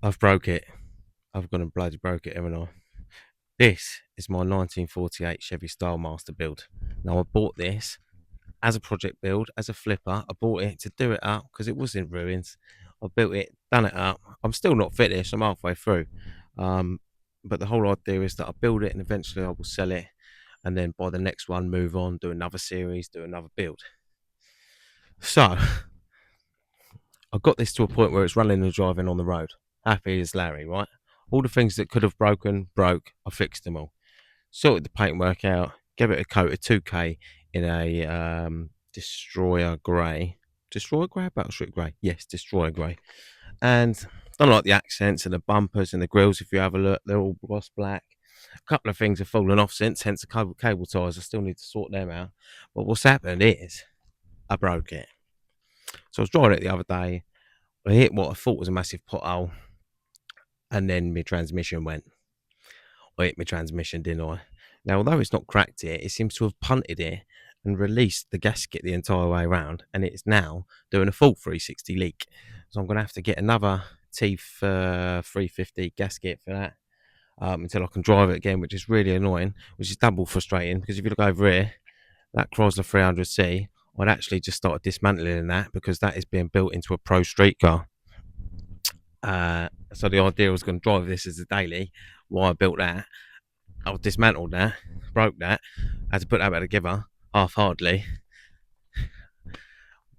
I've broke it. I've gone and bloody broke it, haven't I? This is my 1948 Chevy Stylemaster build. Now, I bought this as a project build, as a flipper. I bought it to do it up because it was in ruins. I built it, done it up. I'm still not finished. I'm halfway through. Um, but the whole idea is that I build it and eventually I will sell it. And then by the next one, move on, do another series, do another build. So I got this to a point where it's running and driving on the road. Happy as Larry, right? All the things that could have broken, broke. I fixed them all. Sorted the paintwork out, gave it a coat of 2K in a Destroyer Grey. Destroyer Grey? Battleship Grey? Yes, Destroyer Grey. And I don't like the accents and the bumpers and the grills. If you have a look, they're all gloss black. A couple of things have fallen off since, hence the cable ties. I still need to sort them out. But what's happened is I broke it. So I was driving it the other day. I hit what I thought was a massive pothole, and then my transmission went. I hit my transmission, didn't I? Now, although it's not cracked it, it seems to have punted it and released the gasket the entire way around, and it's now doing a full 360 leak. So I'm going to have to get another Teeth 350 gasket for that until I can drive it again, which is really annoying, which is double frustrating because if you look over here, that Chrysler 300C, I'd actually just started dismantling that because that is being built into a pro street car. So the idea was going to drive this as a daily while I built that. I dismantled that, broke that, had to put that back together half-heartedly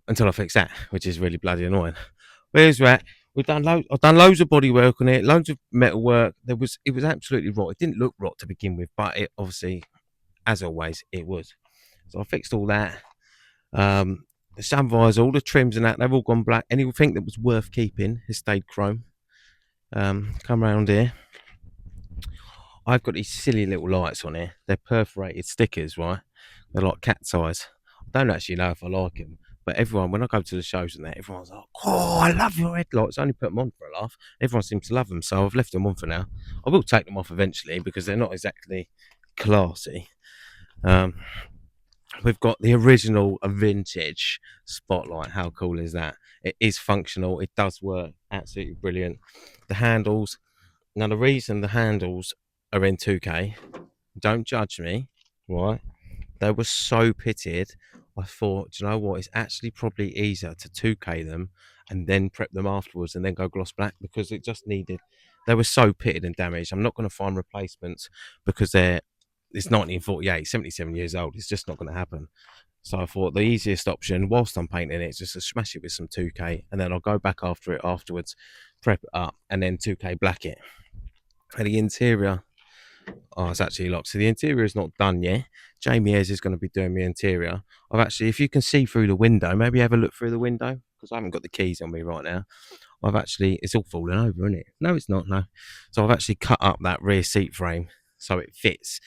until I fixed that, which is really bloody annoying. Where's that? I've done loads of body work on it, loads of metal work. It was absolutely rot. It didn't look rot to begin with, but it obviously, as always, it was. So I fixed all that. The sun visor, all the trims and that, they've all gone black. Anything that was worth keeping has stayed chrome. Come around here. I've got these silly little lights on here. They're perforated stickers, right? They're like cat's eyes. I don't actually know if I like them, but everyone, when I go to the shows and that, everyone's like, "Oh, I love your headlights." I only put them on for a laugh. Everyone seems to love them, so I've left them on for now. I will take them off eventually because they're not exactly classy. Um, we've got the original vintage spotlight. How cool is that? It is functional. It does work. Absolutely brilliant. The handles. Now, the reason the handles are in 2K, don't judge me, right? They were so pitted. I thought, do you know what? It's actually probably easier to 2K them and then prep them afterwards and then go gloss black because it just needed. They were so pitted and damaged. I'm not going to find replacements because it's 1948, 77 years old. It's just not going to happen. So I thought the easiest option, whilst I'm painting it, is just to smash it with some 2K and then I'll go back after it afterwards, prep it up, and then 2K black it. And the interior, oh, it's actually locked. So the interior is not done yet. Jamie Ayres is going to be doing the interior. I've actually, if you can see through the window, maybe have a look through the window because I haven't got the keys on me right now. I've actually, it's all falling over, isn't it? No, it's not. No. So I've actually cut up that rear seat frame so it fits.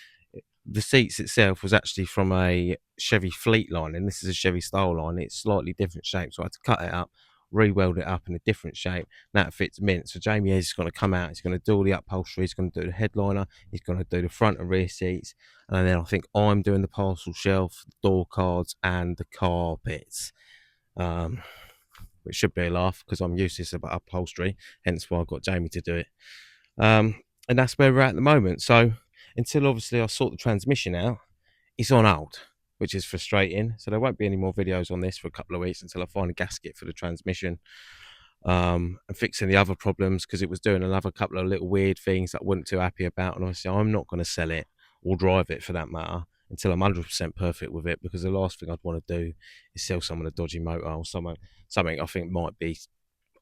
The seats itself was actually from a Chevy Fleet line, and this is a Chevy style line. It's slightly different shape, so I had to cut it up, re-weld it up in a different shape. Now it fits mint. So Jamie is going to come out. He's going to do all the upholstery. He's going to do the headliner. He's going to do the front and rear seats, and then I think I'm doing the parcel shelf, door cards, and the carpets. Which should be a laugh because I'm useless about upholstery. Hence why I got Jamie to do it. And that's where we're at the moment. So until obviously I sort the transmission out, it's on hold, which is frustrating. So there won't be any more videos on this for a couple of weeks until I find a gasket for the transmission and fixing the other problems because it was doing another couple of little weird things that I wasn't too happy about. And obviously I'm not going to sell it or drive it for that matter until I'm 100% perfect with it because the last thing I'd want to do is sell someone a dodgy motor or something I think might be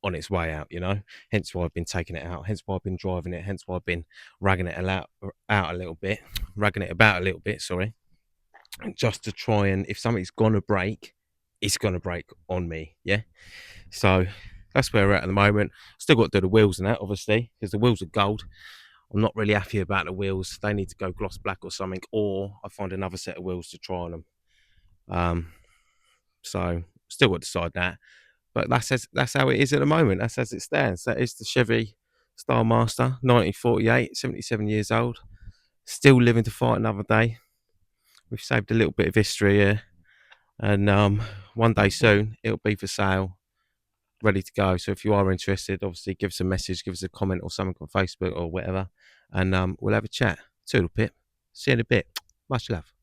on its way out, you know. Hence why I've been taking it out. Hence why I've been driving it. Hence why I've been ragging it out a little bit, ragging it about a little bit. Sorry, just to try and if something's gonna break, it's gonna break on me. Yeah. So that's where we're at the moment. Still got to do the wheels and that, obviously, because the wheels are gold. I'm not really happy about the wheels. They need to go gloss black or something, or I find another set of wheels to try on them. So still got to decide that. But that's how it is at the moment. That's as it stands. That is the Chevy Stylemaster, 1948, 77 years old. Still living to fight another day. We've saved a little bit of history here. And one day soon, it'll be for sale. ready to go. So if you are interested, obviously give us a message, give us a comment or something on Facebook or whatever, and we'll have a chat. Toodle pip. See you in a bit. Much love.